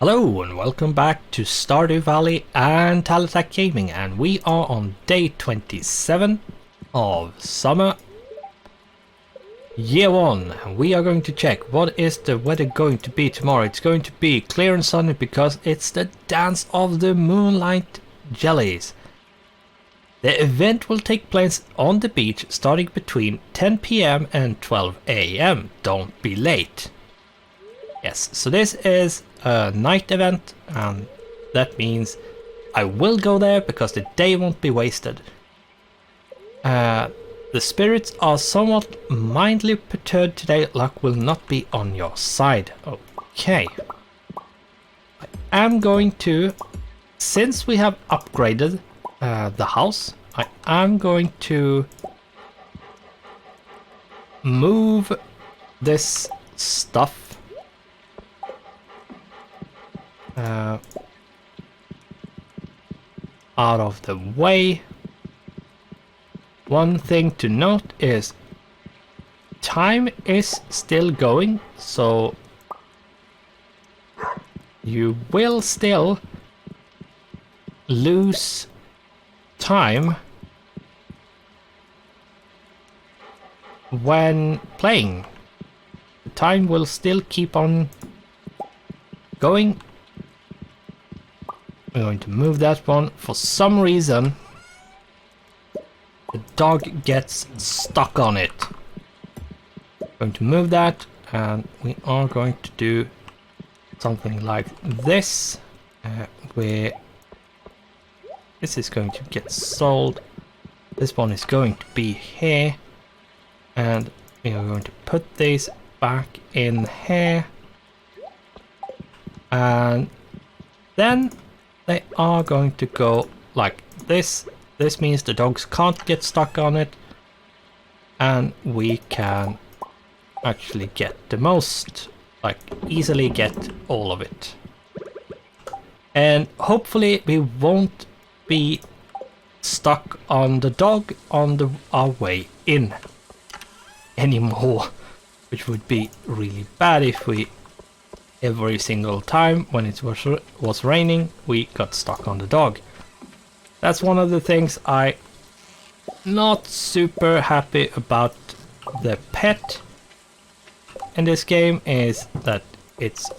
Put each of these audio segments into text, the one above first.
Hello and welcome back to Stardew Valley and TellerTactGaming, and we are on day 27 of summer year 1, and we are going to check what is the weather going to be tomorrow. It's going to be clear and sunny because it's the dance of the moonlight jellies. The event will take place on the beach starting between 10 PM and 12 AM. Don't be late. Yes, so this is a night event, and that means I will go there because the day won't be wasted. The spirits are somewhat mildly perturbed today. Luck will not be on your side. Okay. I am going to, since we have upgraded the house, I am going to move this stuff out of the way. One thing to note is time is still going, so you will still lose time when playing. The time will still keep on going. I'm going to move that one. For some reason, the dog gets stuck on it. Going to move that, and we are going to do something like this, where this is going to get sold. This one is going to be here, and we are going to put these back in here, and then they are going to go like this. This means the dogs can't get stuck on it, and we can actually get the most, like easily get all of it. And hopefully we won't be stuck on the dog on our way in anymore, which would be really bad if we every single time when it was raining we got stuck on the dog. That's one of the things I not super happy about the pet in this game, is that it's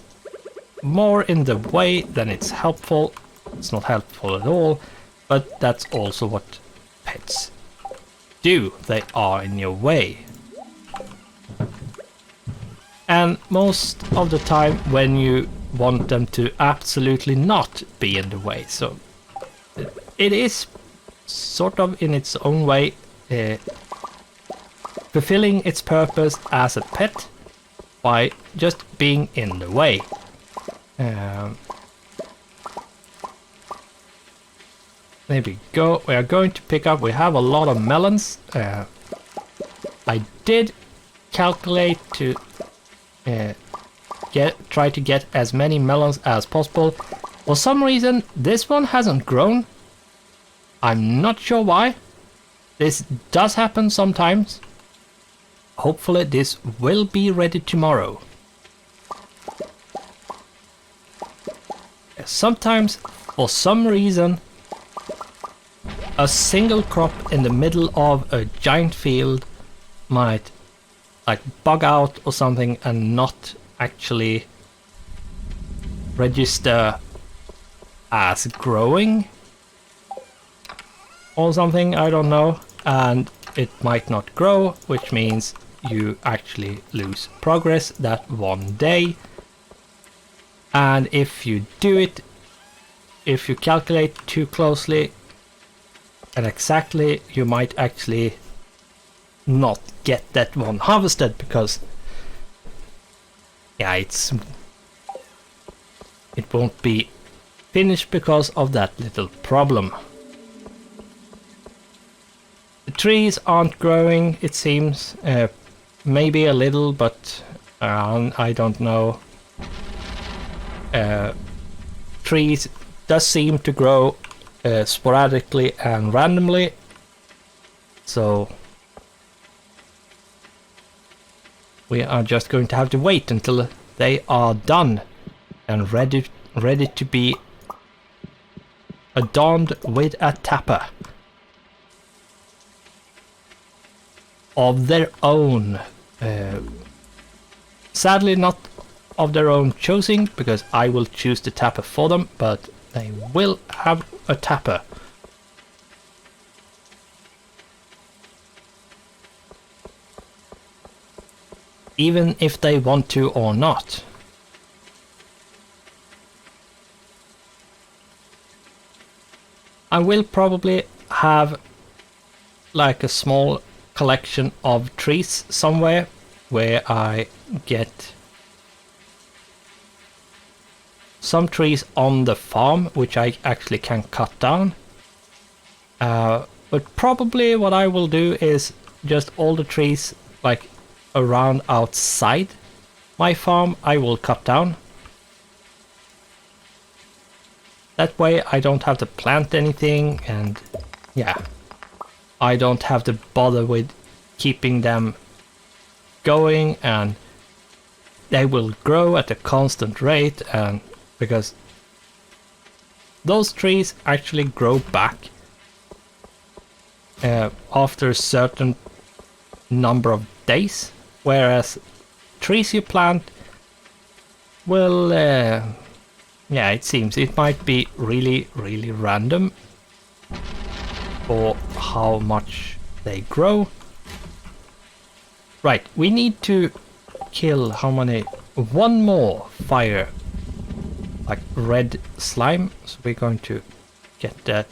more in the way than it's helpful. It's not helpful at all, but that's also what pets do. They are in your way. And most of the time when you want them to absolutely not be in the way. So it is sort of in its own way fulfilling its purpose as a pet by just being in the way. There we go. We are going to pick up, we have a lot of melons. I did calculate to try to get as many melons as possible. For some reason this one hasn't grown. I'm not sure why. This does happen sometimes. Hopefully this will be ready tomorrow. Sometimes, for some reason, a single crop in the middle of a giant field might like bug out or something and not actually register as growing or something, I don't know, and it might not grow, which means you actually lose progress that one day. And if you do it, if you calculate too closely and exactly, you might actually not get that one harvested, because yeah, it won't be finished because of that little problem. The trees aren't growing, it seems. Maybe a little, but I don't know. Trees does seem to grow sporadically and randomly, so we are just going to have to wait until they are done and ready to be adorned with a tapper of their own. Sadly not of their own choosing, because I will choose the tapper for them, but they will have a tapper. Even if they want to or not. I will probably have like a small collection of trees somewhere where I get some trees on the farm which I actually can cut down. But probably what I will do is just all the trees like around outside my farm I will cut down. That way I don't have to plant anything, and yeah, I don't have to bother with keeping them going, and they will grow at a constant rate, and because those trees actually grow back after a certain number of days, whereas trees you plant will yeah, it seems it might be really random for how much they grow. Right, we need to kill how many? One more fire, like red slime, so we're going to get that.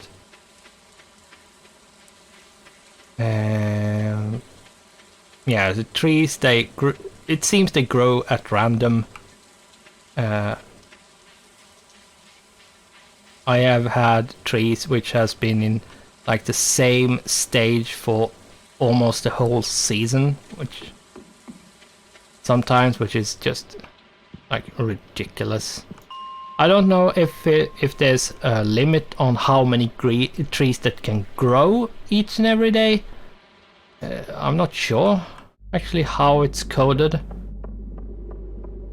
Yeah, the trees, it seems they grow at random. I have had trees which has been in like the same stage for almost the whole season, which sometimes, which is just like ridiculous. I don't know if there's a limit on how many trees that can grow each and every day. I'm not sure actually how it's coded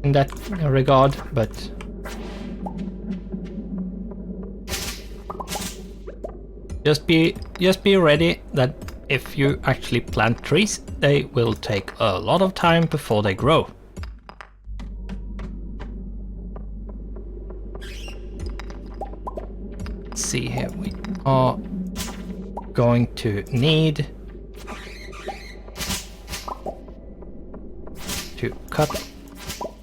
in that regard, but just be ready that if you actually plant trees, they will take a lot of time before they grow. Let's see here, we are going to need to cut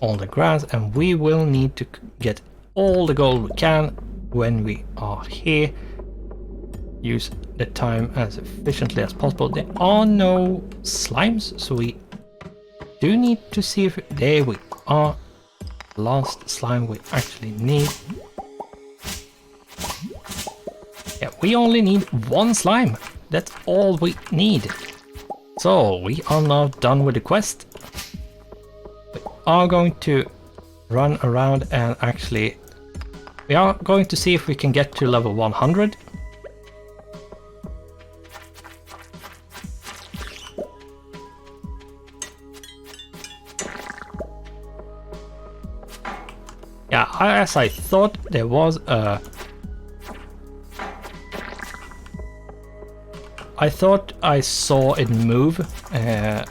all the grass, and we will need to get all the gold we can when we are here. Use the time as efficiently as possible. There are no slimes, so we do need to see if there we are. Last slime we actually need. Yeah, we only need one slime. That's all we need. So we are now done with the quest. We are going to run around and actually we are going to see if we can get to level 100. Yeah, as I thought, there was a... I thought I saw it move, and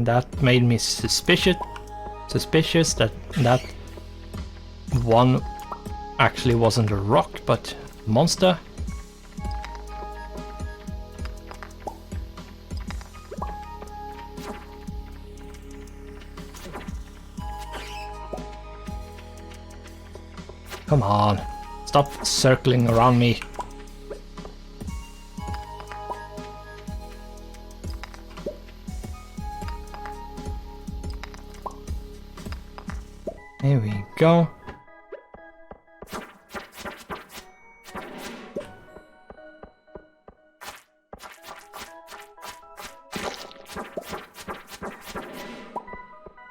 that made me suspicious that that one actually wasn't a rock, but a monster. Come on, stop circling around me. There we go.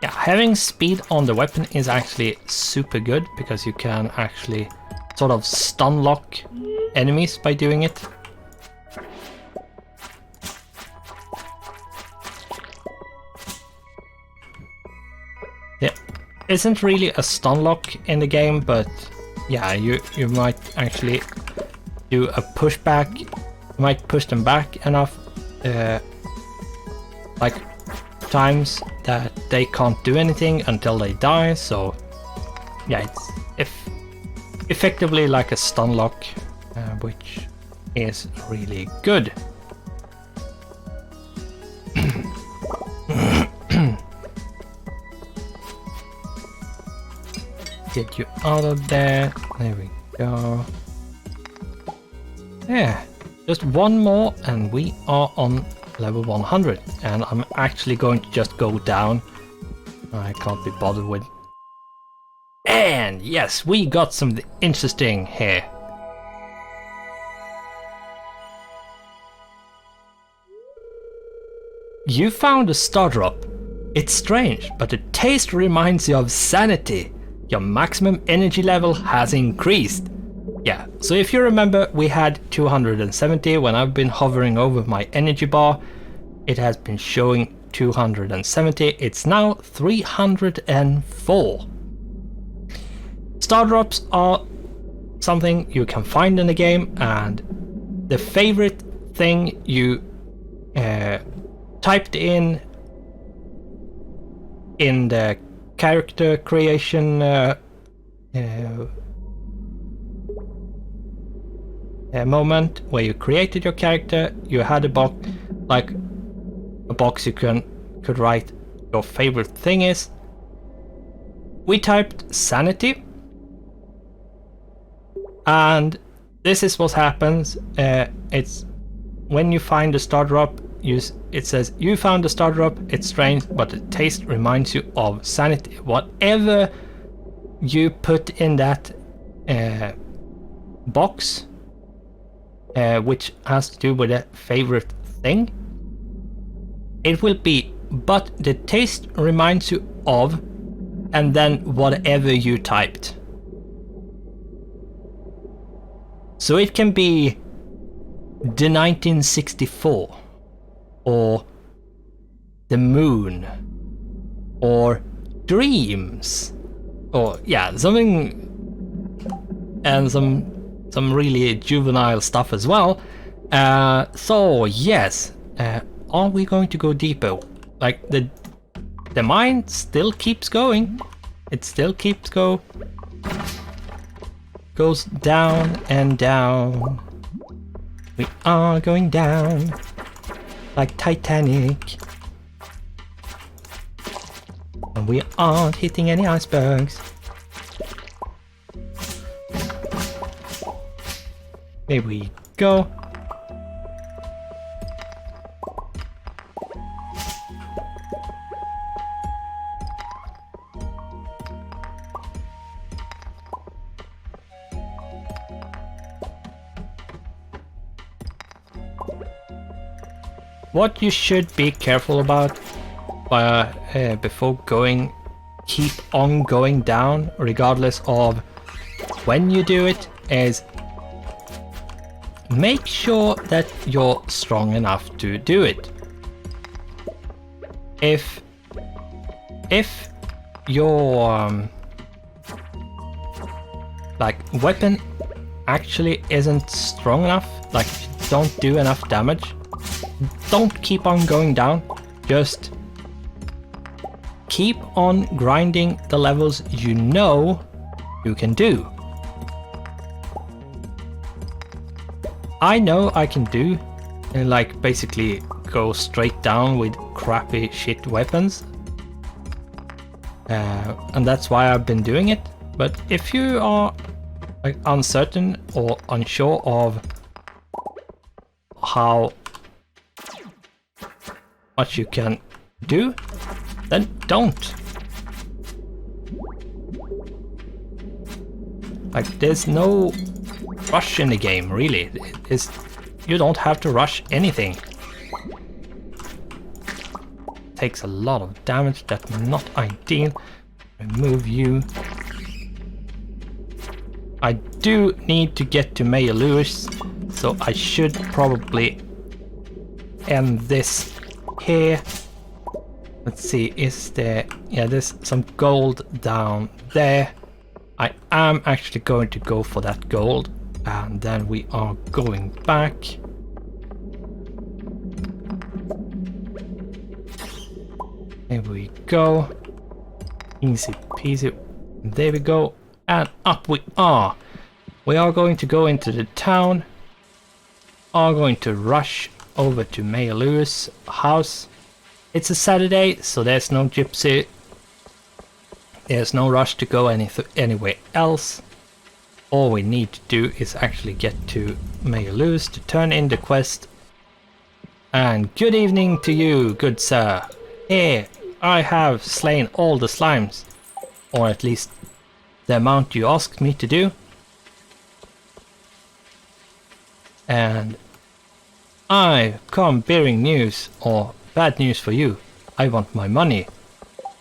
Yeah, having speed on the weapon is actually super good because you can actually sort of stun lock enemies by doing it. Yeah, isn't really a stun lock in the game, but yeah, you might actually do a pushback. You might push them back enough, like times that they can't do anything until they die. So yeah, it's effectively like a stun lock, which is really good. Get you out of there. There we go. Yeah, just one more and we are on level 100. And I'm actually going to just go down. I can't be bothered with. And yes, we got something interesting here. You found a star drop. It's strange, but the taste reminds you of sanity. Your maximum energy level has increased. Yeah, so if you remember, we had 270 when I've been hovering over my energy bar. It has been showing 270. It's now 304. Star drops are something you can find in the game, and the favorite thing you typed in the character creation moment where you created your character, you had a box, like a box you could write your favorite thing is. We typed sanity, and this is what happens. It's when you find a star drop, it says you found a star drop. It's strange, but the taste reminds you of sanity. Whatever you put in that box, which has to do with a favorite thing, it will be, but the taste reminds you of, and then whatever you typed. So it can be the 1964, or the moon, or dreams, or yeah, something, and some really juvenile stuff as well. So yes, are we going to go deeper? Like the mine still keeps going. It still keeps goes down and down. We are going down like Titanic, and we aren't hitting any icebergs. There we go. What you should be careful about before keep on going down, regardless of when you do it, is make sure that you're strong enough to do it. If your like weapon actually isn't strong enough, like don't do enough damage, don't keep on going down. Just keep on grinding the levels you know you can do. I know I can do, and like basically go straight down with crappy shit weapons, and that's why I've been doing it. But if you are like uncertain or unsure of how much you can do, then don't. Like there's no rush in the game, really. You don't have to rush anything. Takes a lot of damage, that's not ideal. Remove you. I do need to get to Mayor Lewis, so I should probably end this here. Let's see, is there... Yeah, there's some gold down there. I am actually going to go for that gold. And then we are going back. Here we go. Easy peasy. There we go. And up we are. We are going to go into the town. Are going to rush over to Mayor Lewis' house. It's a Saturday, so there's no gypsy. There's no rush to go anywhere else. All we need to do is actually get to Mayor Lewis to turn in the quest. And good evening to you, good sir. Here, I have slain all the slimes. Or at least the amount you asked me to do. And I come bearing news, or bad news for you. I want my money.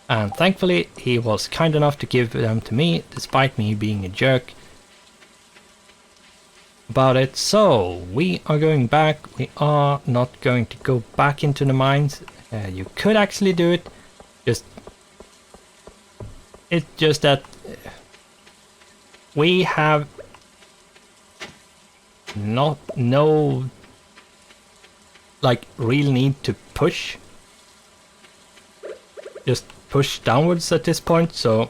And thankfully he was kind enough to give them to me, despite me being a jerk about it. So we are going back. We are not going to go back into the mines. You could actually do it. It's just that we have no like real need to push. Just push downwards at this point, so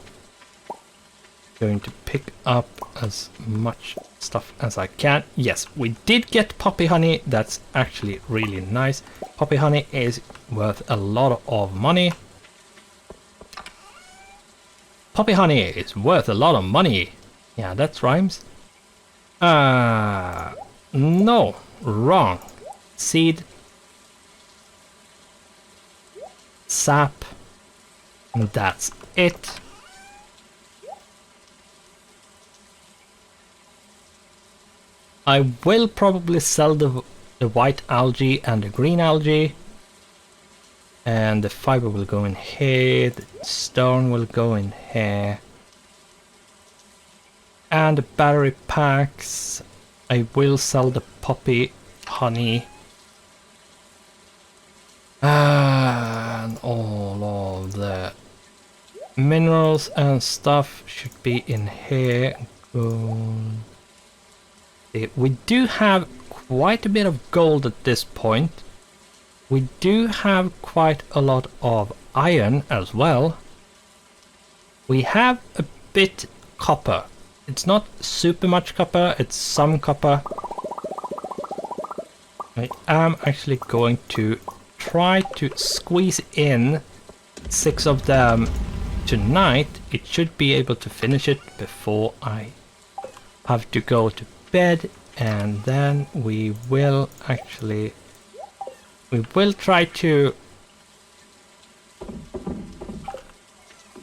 going to pick up as much stuff as I can. Yes, we did get poppy honey. That's actually really nice. Poppy honey is worth a lot of money. Poppy honey is worth a lot of money. Yeah, that rhymes. No, wrong. Seed. Sap. And that's it. I will probably sell the white algae and the green algae. And the fiber will go in here, the stone will go in here. And the battery packs, I will sell the poppy honey. And all of the minerals and stuff should be in here. We do have quite a bit of gold at this point. We do have quite a lot of iron as well. We have a bit copper. It's not super much copper, it's some copper. I am actually going to try to squeeze in 6 of them tonight. It should be able to finish it before I have to go to bed, and then we will actually try to,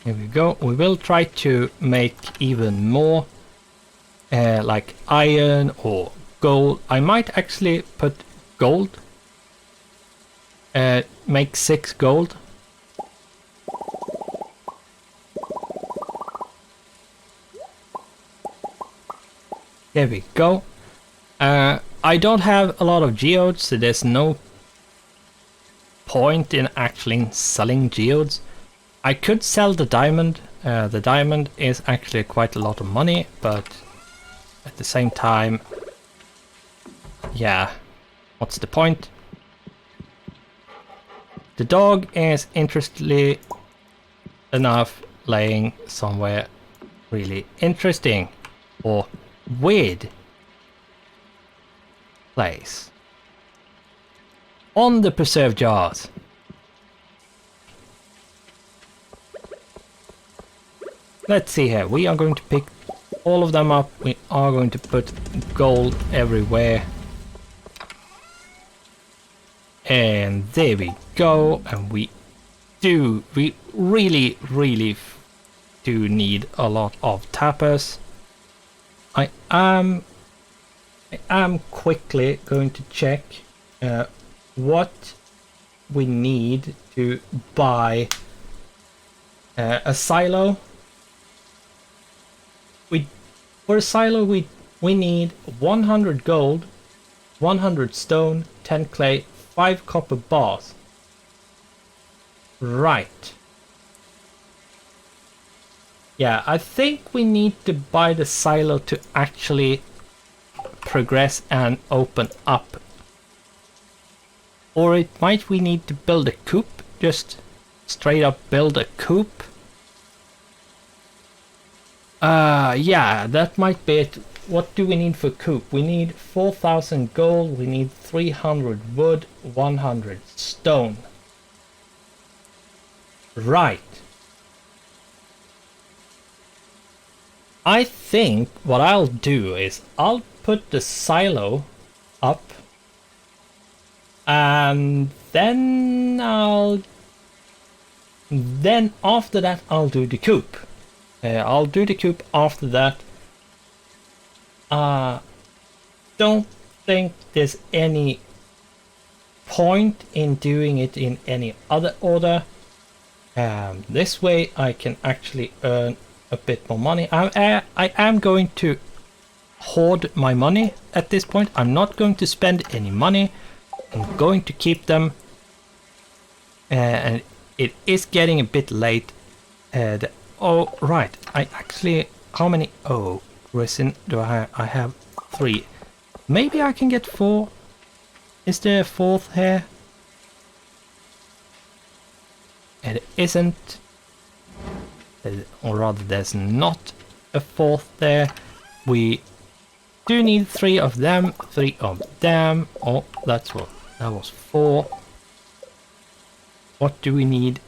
here we go, we will try to make even more like iron or gold. I might actually put gold, make 6 gold. There we go. I don't have a lot of geodes, so there's no point in actually selling geodes. I could sell the diamond. The diamond is actually quite a lot of money, but at the same time, yeah, what's the point? The dog is interestingly enough laying somewhere really interesting or weird place on the preserve jars. Let's see here. We are going to pick all of them up. We are going to put gold everywhere. And there we go. And we really do need a lot of tappers. I am quickly going to check what we need to buy a silo. For a silo we need 100 gold, 100 stone, 10 clay, 5 copper bars. Right. Yeah, I think we need to buy the silo to actually progress and open up. Or it might we need to build a coop, just straight up build a coop. Yeah, that might be it. What do we need for coop? We need 4,000 gold, we need 300 wood, 100 stone. Right. I think what I'll do is I'll put the silo up and then after that I'll do the coop. I'll do the coop after that. Don't think there's any point in doing it in any other order. This way I can actually earn a bit more money. I am going to hoard my money at this point. I'm not going to spend any money. I'm going to keep them. And it is getting a bit late. Oh, right. I actually... How many... Oh, resin do I have? I have 3. Maybe I can get 4. Is there a 4th here? It isn't. Or rather, there's not a 4th there. We do need 3 of them. 3 of them. Oh, that's what... That was 4. What do we need?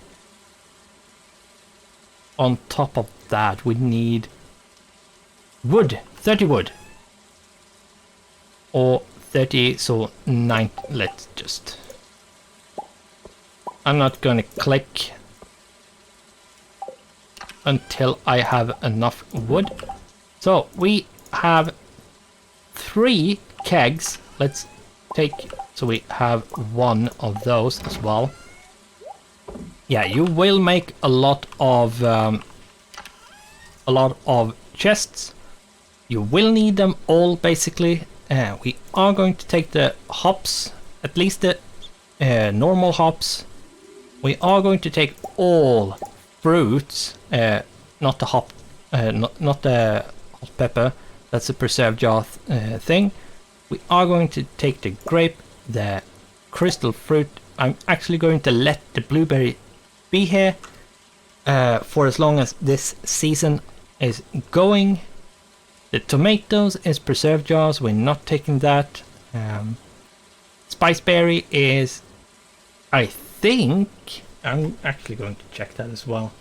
On top of that, we need wood. 30 wood. Or 30, so 9. Let's just... I'm not gonna click until I have enough wood. So we have 3 kegs. Let's take... So we have 1 of those as well. Yeah, you will make a lot of chests. You will need them all basically. We are going to take the hops, at least the normal hops. We are going to take all fruits, not the hop, not the hot pepper. That's a preserved jar thing. We are going to take the grape, the crystal fruit. I'm actually going to let the blueberry be here for as long as this season is going. The tomatoes is preserved jars. We're not taking that. Spiceberry is, I think, I'm actually going to check that as well.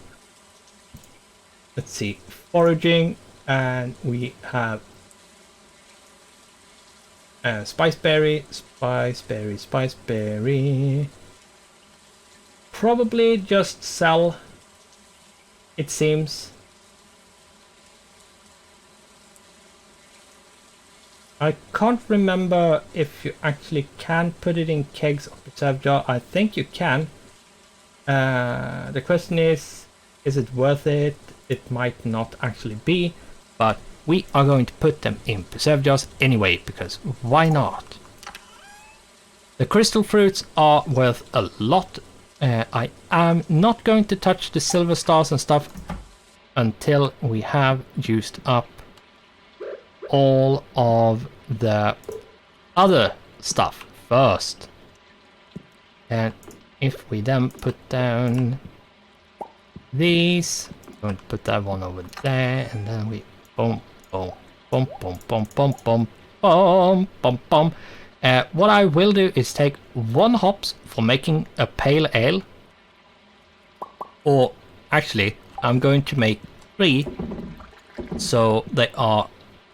Let's see, foraging, and we have spiceberry. Probably just sell, it seems. I can't remember if you actually can put it in kegs or preserve jar. I think you can. The question is it worth it? It might not actually be, but we are going to put them in preserve jars anyway, because why not? The crystal fruits are worth a lot. I am not going to touch the silver stars and stuff until we have used up all of the other stuff first. And if we then put down these, I'm going to put that one over there, and then we boom, boom, boom, boom, boom, boom, boom, boom, boom, boom. What I will do is take 1 hops for making a pale ale, or actually I'm going to make 3, so they are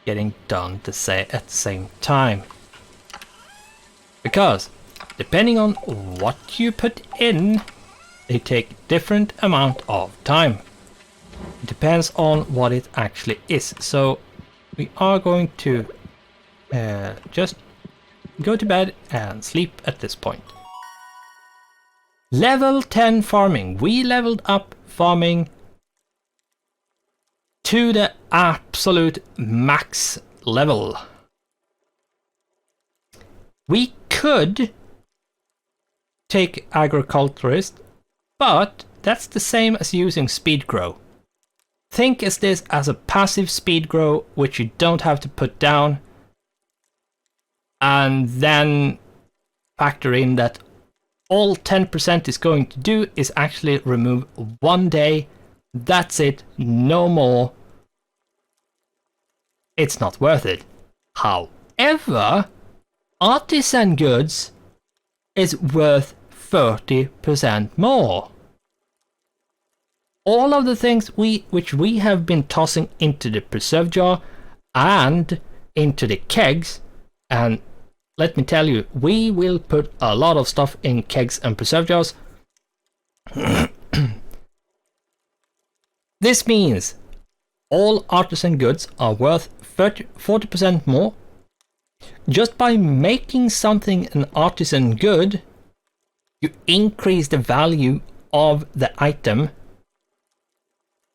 getting done to say at the same time. Because depending on what you put in, they take different amount of time. It depends on what it actually is. So we are going to just go to bed and sleep at this point. Level 10 farming. We leveled up farming to the absolute max level. We could take agriculturist But that's the same as using speed grow. Think of this as a passive speed grow which you don't have to put down, and then factor in that all 10% is going to do is actually remove 1 day. That's it, no more. It's not worth it. However, artisan goods is worth 30% more. All of the things which we have been tossing into the preserve jar and into the kegs, and let me tell you, we will put a lot of stuff in kegs and preserve jars. This means all artisan goods are worth 40% more. Just by making something an artisan good, you increase the value of the item,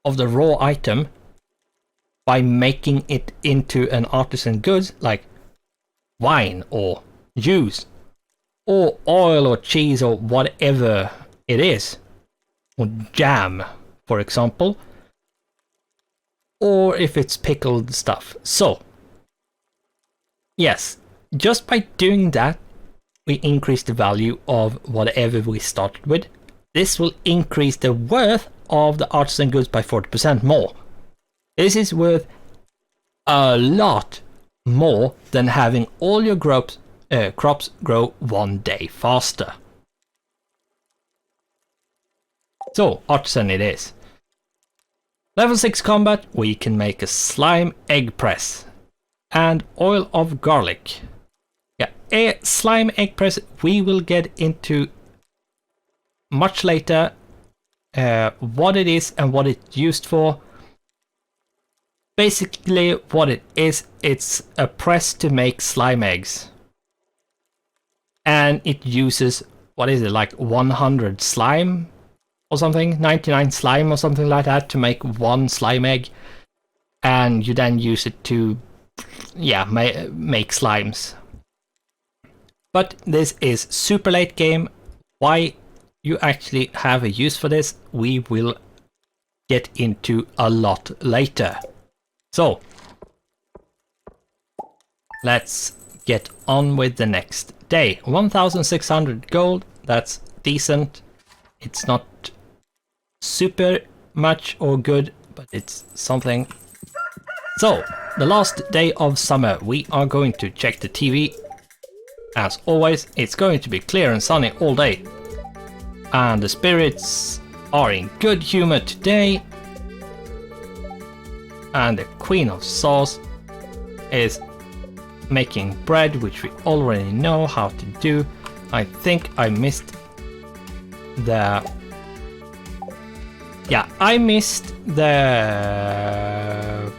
of the raw item, by making it into an artisan goods like wine or juice or oil or cheese or whatever it is, or jam, for example, or if it's pickled stuff. So yes, just by doing that, we increase the value of whatever we started with. This will increase the worth of the artisan goods by 40% more. This is worth a lot more than having all your crops grow 1 day faster. So, artisan it is. Level 6 combat, we can make a slime egg press and oil of garlic. Yeah, a slime egg press we will get into much later, what it is and what it's used for. Basically what it is, it's a press to make slime eggs. And it uses, what is it, like 100 slime or something? 99 slime or something like that to make 1 slime egg. And you then use it to, yeah, make slimes. But this is super late game. Why you actually have a use for this, we will get into a lot later. So, let's get on with the next day. 1,600 gold, that's decent. It's not super much or good, but it's something. So, the last day of summer, we are going to check the TV. As always, it's going to be clear and sunny all day. And the spirits are in good humor today. And the Queen of Sauce is making bread, which we already know how to do. I think I missed the... Yeah, I missed the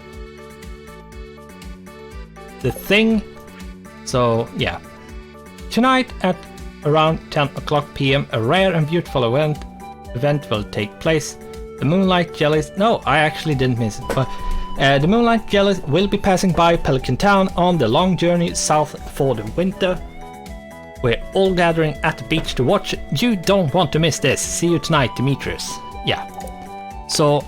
thing. So yeah, tonight at around 10 o'clock PM, a rare and beautiful event will take place. The Moonlight Jellies... No, I actually didn't miss it, but the Moonlight Jellies will be passing by Pelican Town on the long journey south for the winter. We're all gathering at the beach to watch. You don't want to miss this. See you tonight, Demetrius. Yeah. So,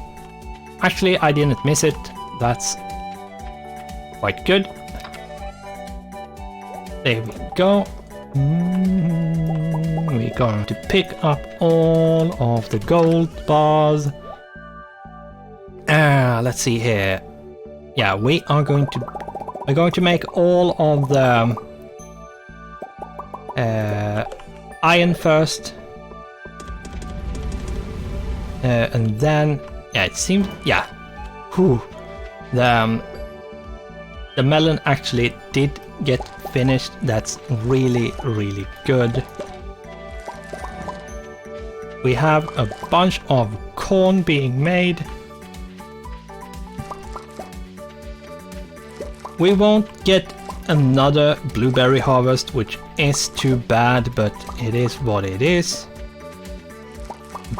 actually I didn't miss it. That's quite good. There we go. We're going to pick up all of the gold bars. Let's see here. Yeah, we're going to make all of the iron first. And then, yeah, it seems, yeah. Whew. The melon actually did get finished. That's really, really good. We have a bunch of corn being made. We won't get another blueberry harvest, which is too bad, but it is what it is.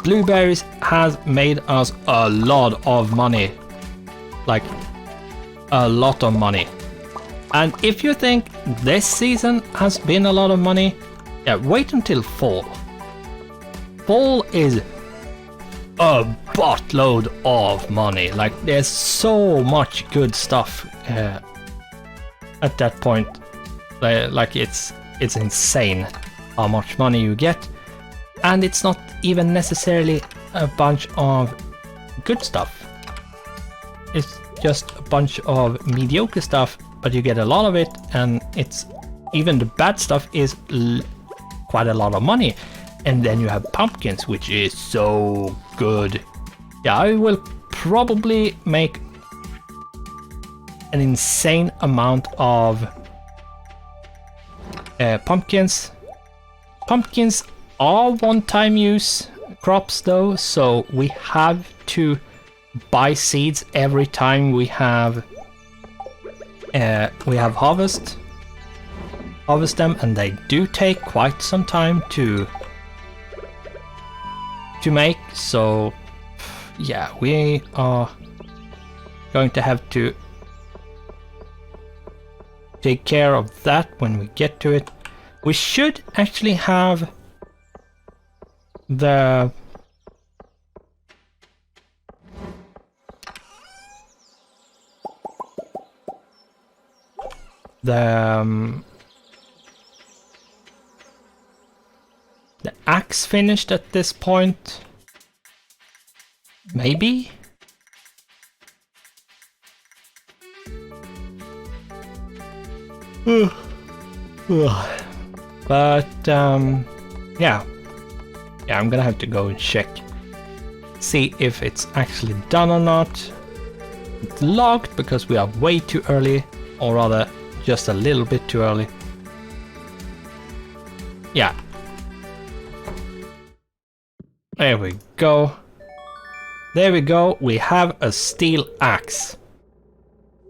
Blueberries has made us a lot of money. Like, a lot of money. And if you think this season has been a lot of money, yeah, wait until fall. Fall is a buttload of money. Like, there's so much good stuff at that point. Like it's insane how much money you get, and it's not even necessarily a bunch of good stuff. It's just a bunch of mediocre stuff, but you get a lot of it, and it's even the bad stuff is quite a lot of money. And then you have pumpkins, which is so good. Yeah, I will probably make an insane amount of pumpkins. Pumpkins are one-time use crops though, so we have to buy seeds every time we have harvest them, and they do take quite some time to make. So yeah, we are going to have to take care of that when we get to it. We should actually have the axe finished at this point. Maybe? But yeah, I'm gonna have to go and check, see if it's actually done or not. It's logged because we are way too early, or rather just a little bit too early. Yeah, there we go. There we go, we have a steel axe.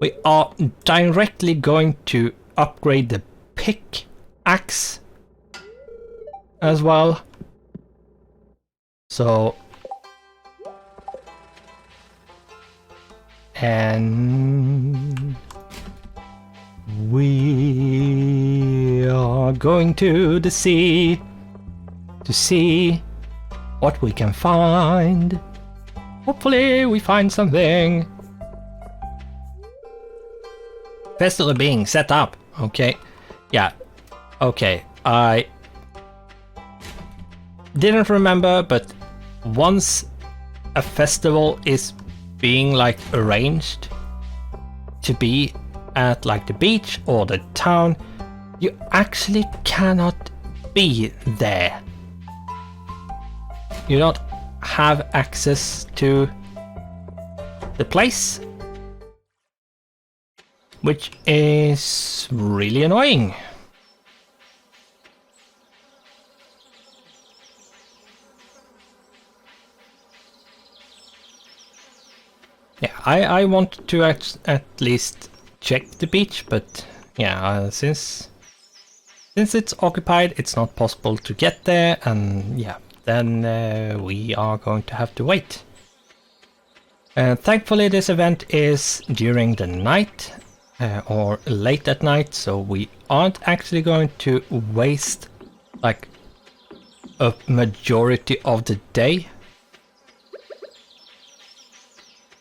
We are directly going to upgrade the pickaxe as well. So, and we are going to the sea to see what we can find. Hopefully we find something. Festival being set up. Okay. Yeah. Okay. I didn't remember, but once a festival is being like arranged to be at like the beach or the town, you actually cannot be there. You don't have access to the place, which is really annoying. Yeah, I want to at least check the beach, but yeah, since it's occupied, it's not possible to get there, and yeah, then we are going to have to wait. Thankfully, this event is during the night or late at night, so we aren't actually going to waste like a majority of the day.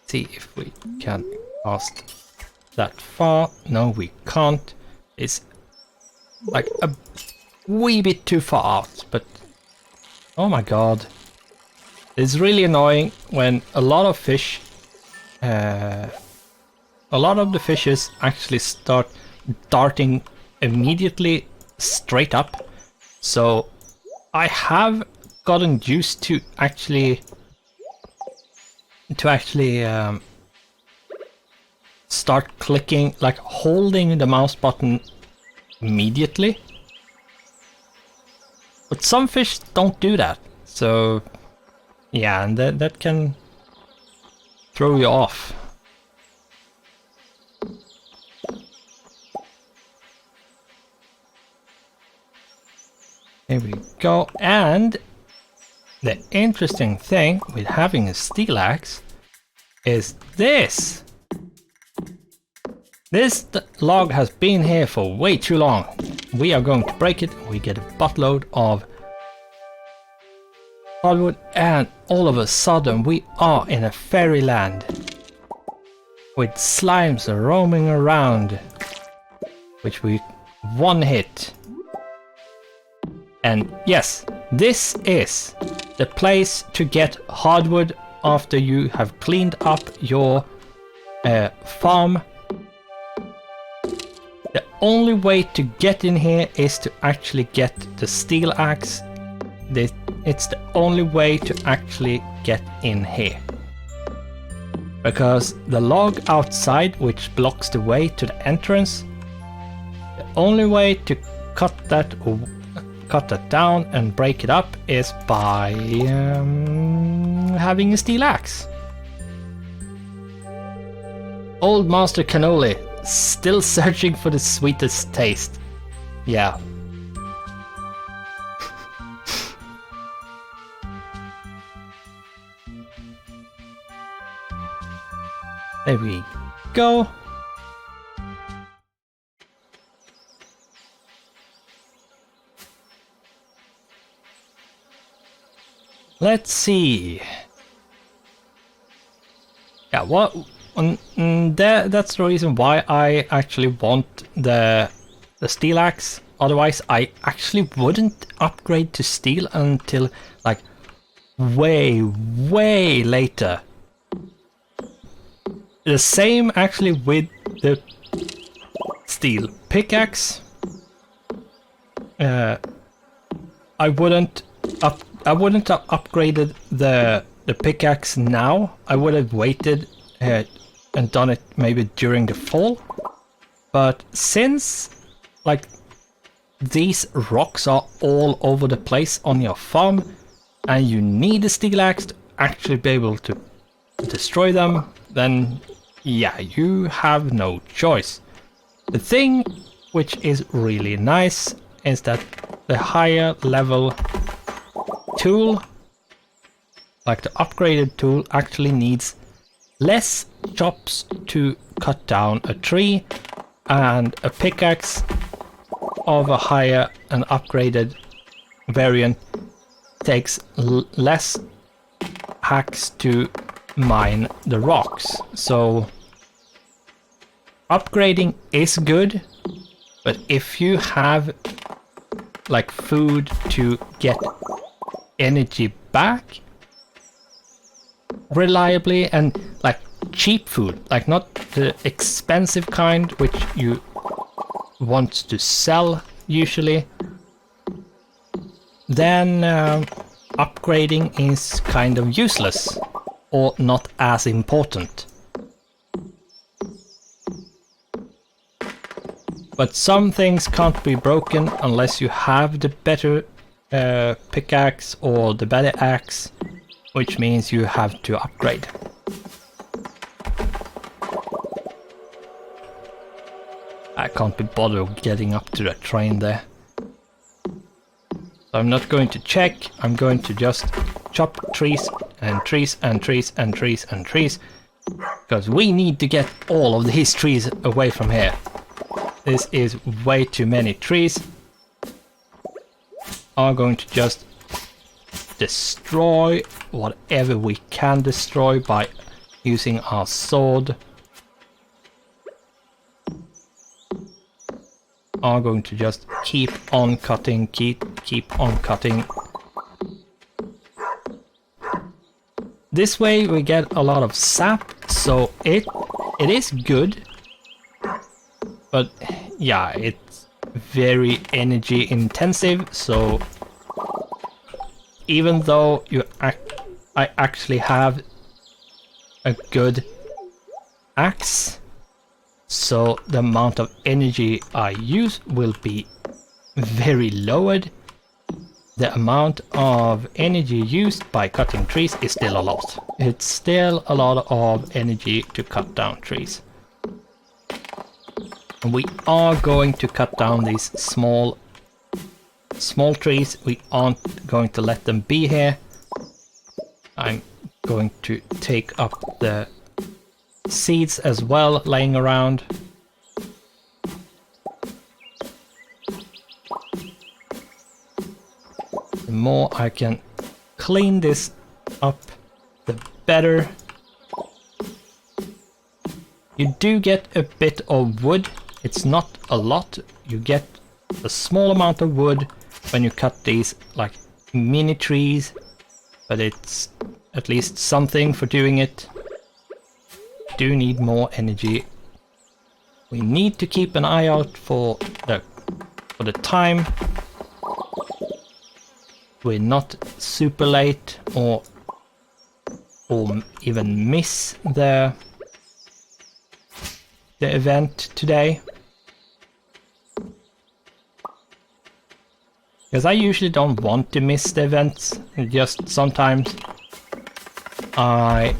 See if we can cast that far. No, we can't. It's like a wee bit too far out, but oh my god. It's really annoying when a lot of fish, a lot of the fishes actually start darting immediately straight up. So I have gotten used to actually start clicking, like holding the mouse button immediately. But some fish don't do that, so yeah, and that can throw you off. There we go, and the interesting thing with having a steel axe is this. This log has been here for way too long. We are going to break it. We get a buttload of hardwood, and all of a sudden we are in a fairyland with slimes roaming around, which we one hit. And yes, this is the place to get hardwood after you have cleaned up your farm. The only way to get in here is to actually get the steel axe. It's the only way to actually get in here. Because the log outside, which blocks the way to the entrance, the only way to cut that down and break it up is by having a steel axe. Old Master Cannoli, still searching for the sweetest taste. Yeah. There we go. Let's see. Yeah, what? That's the reason why I actually want the steel axe. Otherwise, I actually wouldn't upgrade to steel until like way later. The same actually with the steel pickaxe. I wouldn't have upgraded the pickaxe now. I would have waited and done it maybe during the fall. But since like these rocks are all over the place on your farm and you need a steel axe to actually be able to destroy them, then yeah, you have no choice. The thing which is really nice is that the higher level tool, like the upgraded tool, actually needs less chops to cut down a tree, and a pickaxe of a higher and upgraded variant takes less hacks to mine the rocks. So upgrading is good, but if you have like food to get energy back reliably, and like cheap food, like not the expensive kind which you want to sell usually, then upgrading is kind of useless or not as important. But some things can't be broken unless you have the better pickaxe or the better axe, which means you have to upgrade. I can't be bothered getting up to the train there. So I'm not going to check, I'm going to just chop trees and trees and trees and trees and trees, because we need to get all of these trees away from here. This is way too many trees. I'm going to just destroy whatever we can destroy by using our sword. I'm going to just keep on cutting, keep on cutting. This way we get a lot of sap, so it is good. But yeah, it's very energy intensive, so even though I actually have a good axe, so the amount of energy I use will be very lowered. The amount of energy used by cutting trees is still a lot. It's still a lot of energy to cut down trees. And we are going to cut down these small trees. We aren't going to let them be here. I'm going to take up the seeds as well laying around. The more I can clean this up, the better. You do get a bit of wood. It's not a lot. You get a small amount of wood when you cut these like mini trees, but it's at least something for doing it. Do need more energy. We need to keep an eye out for the time. We're not super late or even miss the event today. Because I usually don't want to miss the events, just sometimes I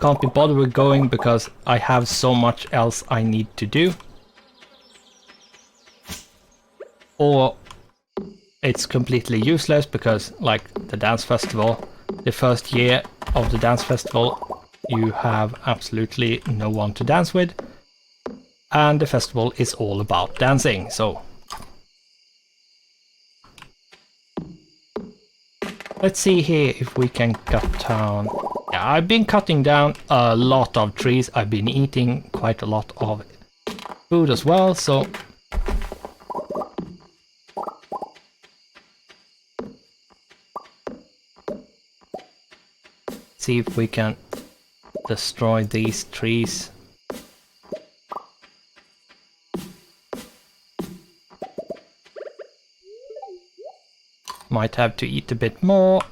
can't be bothered with going because I have so much else I need to do. Or it's completely useless because, like the dance festival, the first year of the dance festival you have absolutely no one to dance with, and the festival is all about dancing, so let's see here if we can cut down. Yeah, I've been cutting down a lot of trees. I've been eating quite a lot of food as well, so see if we can destroy these trees. Might have to eat a bit more.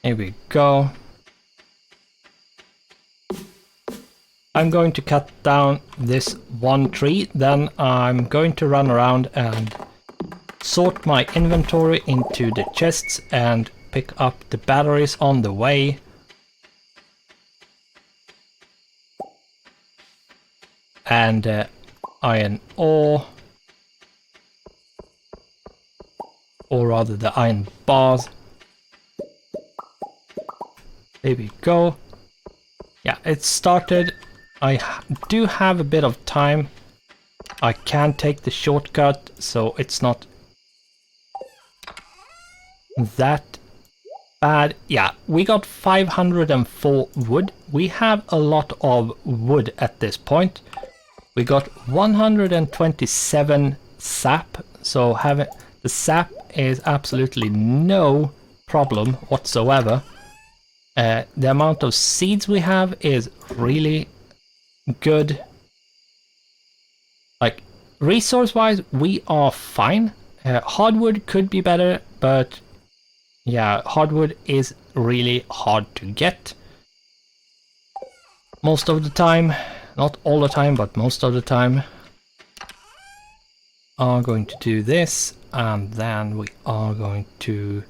Here we go. I'm going to cut down this one tree, then I'm going to run around and sort my inventory into the chests and pick up the batteries on the way. And iron ore. Or rather the iron bars. There we go. Yeah, it started. I do have a bit of time. I can take the shortcut, so it's not that bad. Yeah, we got 504 wood. We have a lot of wood at this point. We got 127 sap, so having the sap is absolutely no problem whatsoever. The amount of seeds we have is really good. Like, resource-wise, we are fine. Hardwood could be better, but yeah, hardwood is really hard to get. Most of the time, not all the time, but most of the time. Are going to do this, and then we are going to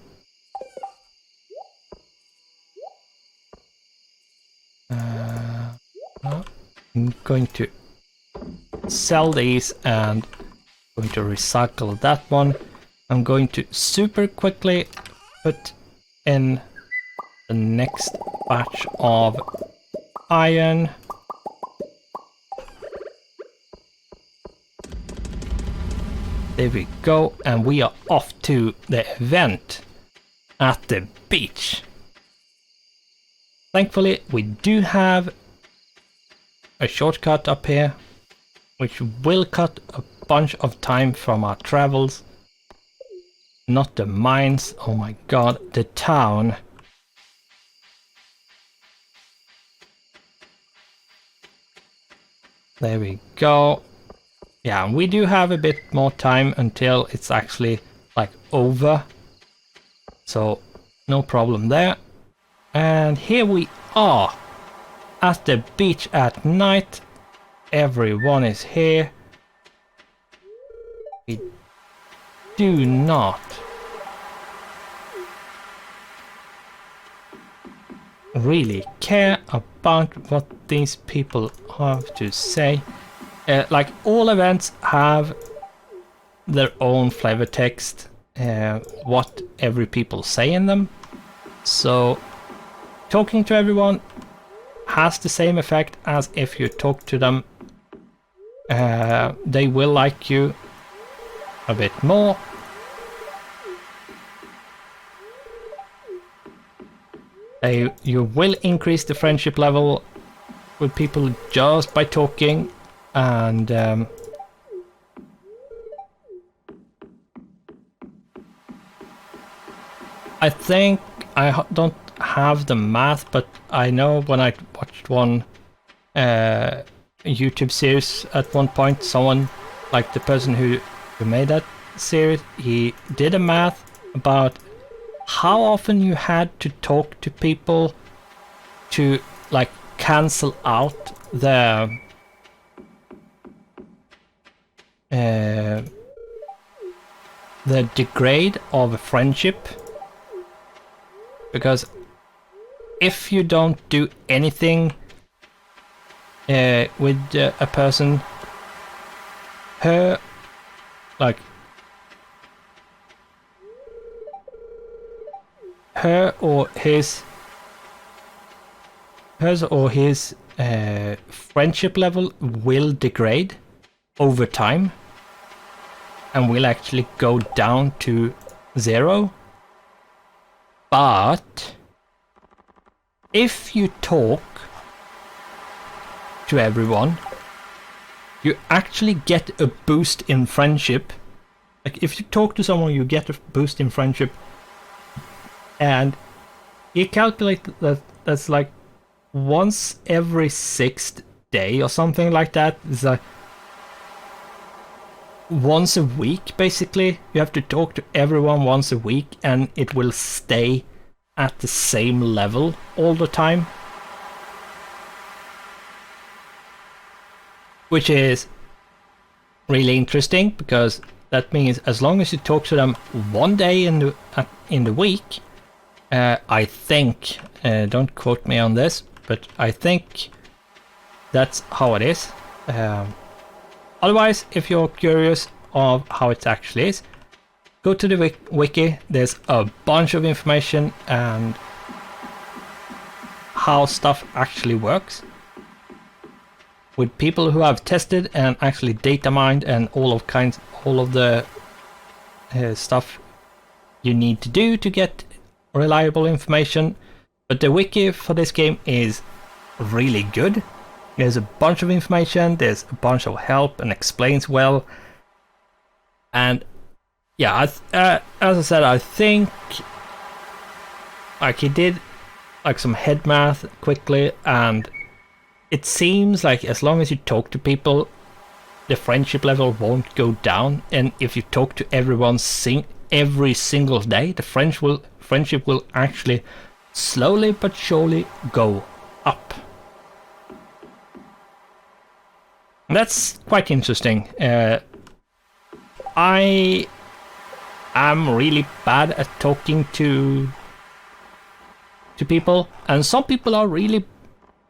I'm going to sell these and going to recycle that one. I'm going to super quickly put in the next batch of iron. There we go, and we are off to the event at the beach. Thankfully, we do have a shortcut up here, which will cut a bunch of time from our travels. Not the mines, oh my god, the town. There we go. Yeah, we do have a bit more time until it's actually like over. So no problem there. And here we are at the beach at night. Everyone is here. We do not really care about what these people have to say. Like, all events have their own flavor text, what every people say in them. So talking to everyone has the same effect as if you talk to them. They will like you a bit more. You will increase the friendship level with people just by talking, and I think I don't have the math, but I know when I watched one YouTube series at one point, someone, like the person who made that series, he did a math about how often you had to talk to people to like cancel out the degrade of a friendship. Because if you don't do anything with a person, her or his friendship level will degrade over time and will actually go down to 0. But if you talk to everyone, you actually get a boost in friendship. Like if you talk to someone, you get a boost in friendship, and you calculate that that's like once every 6th day or something like that. It's like once a week, basically. You have to talk to everyone once a week, and it will stay at the same level all the time. Which is really interesting, because that means as long as you talk to them one day in the week, I think, don't quote me on this, but I think that's how it is. Otherwise, if you're curious of how it actually is, go to the wiki. There's a bunch of information and how stuff actually works with people who have tested and actually data mined and all of the stuff you need to do to get reliable information. But the wiki for this game is really good. There's a bunch of information, there's a bunch of help, and explains well. And yeah, as I said, I think like he did like some head math quickly, and it seems like as long as you talk to people, the friendship level won't go down. And if you talk to everyone every single day, the friendship will actually slowly but surely go up. That's quite interesting. I am really bad at talking to people, and some people are really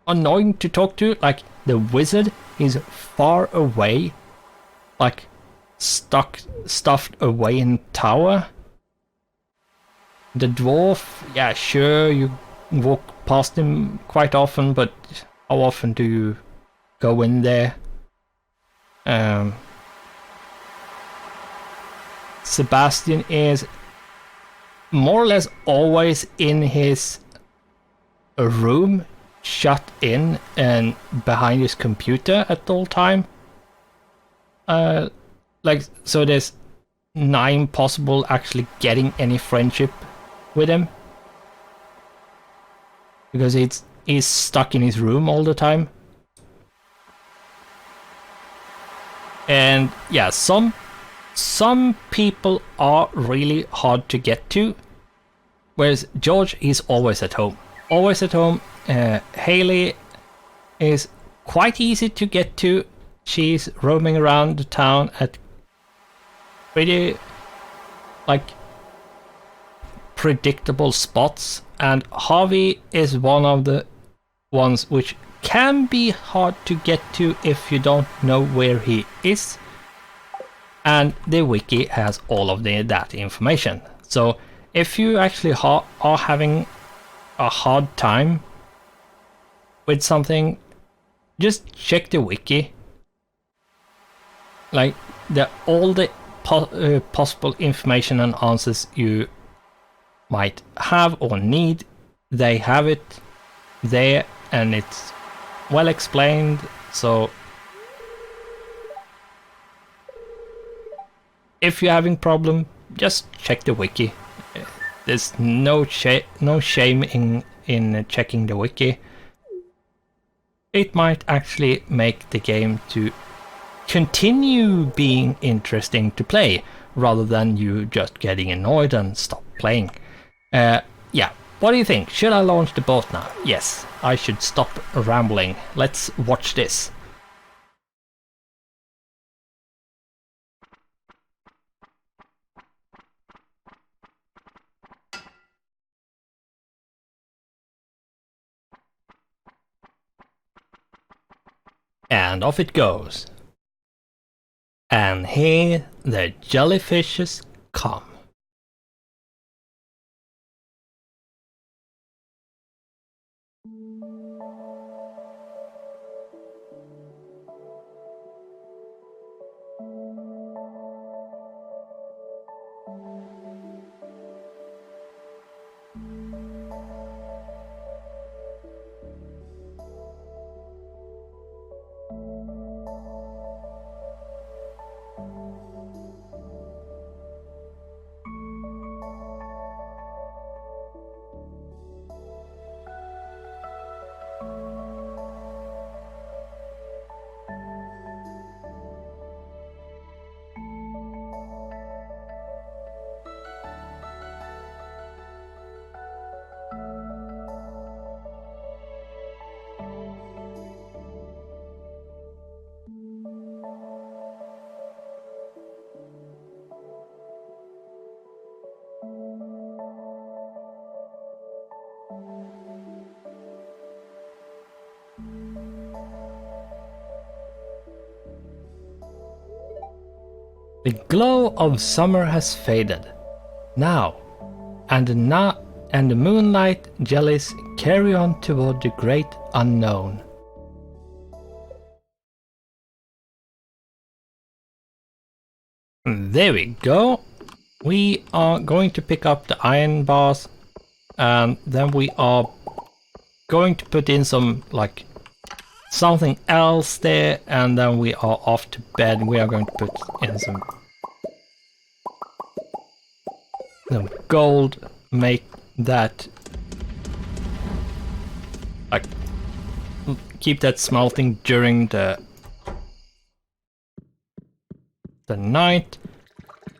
annoying to talk to. Like the wizard is far away, like stuffed away in tower. The dwarf, yeah, sure, you walk past him quite often, but how often do you go in there? Sebastian is more or less always in his room, shut in and behind his computer at all time. Like, so there's 9 possible actually getting any friendship with him, because he's stuck in his room all the time. And yeah, some people are really hard to get to, whereas George is always at home. Always at home. Haley is quite easy to get to. She's roaming around the town at pretty like predictable spots, and Harvey is one of the ones which can be hard to get to if you don't know where he is, and the wiki has all of that information. So if you actually are having a hard time with something, just check the wiki. Like all the possible information and answers you might have or need, they have it there and it's well explained. So if you're having problem, just check the wiki. There's no shame in checking the wiki. It might actually make the game to continue being interesting to play, rather than you just getting annoyed and stop playing. Yeah, what do you think? Should I launch the boat now? Yes, I should stop rambling. Let's watch this. And off it goes. And here the jellyfishes come. The glow of summer has faded now, and the moonlight jellies carry on toward the great unknown. There we go. We are going to pick up the iron bars, and then we are going to put in some like something else there, and then we are off to bed. We are going to put in some gold, make that like keep that smelting during the night,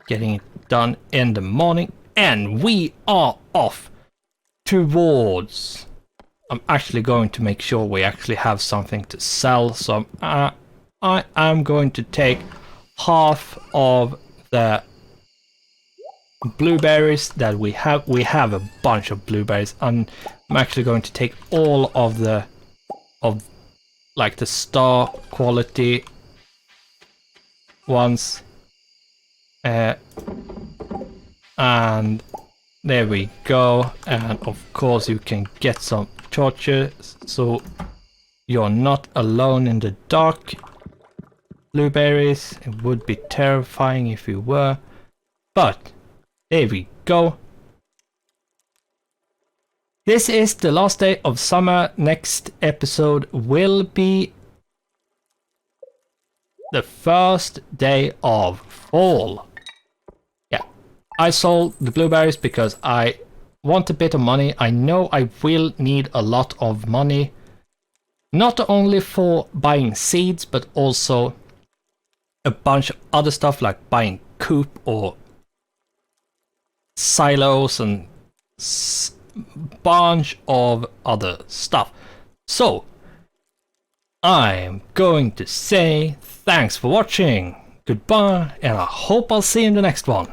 getting it done in the morning, and we are off towards. I'm actually going to make sure we actually have something to sell, so I am going to take half of the blueberries that we have. We have a bunch of blueberries, and I'm actually going to take all of the like the star quality ones, and there we go. And of course you can get some torches, so you're not alone in the dark. Blueberries, it would be terrifying if you were, but there we go. This is the last day of summer. Next episode will be the first day of fall. Yeah, I sold the blueberries because I want a bit of money. I know I will need a lot of money, not only for buying seeds, but also a bunch of other stuff like buying coop or silos and bunch of other stuff. So I'm going to say thanks for watching, goodbye, and I hope I'll see you in the next one.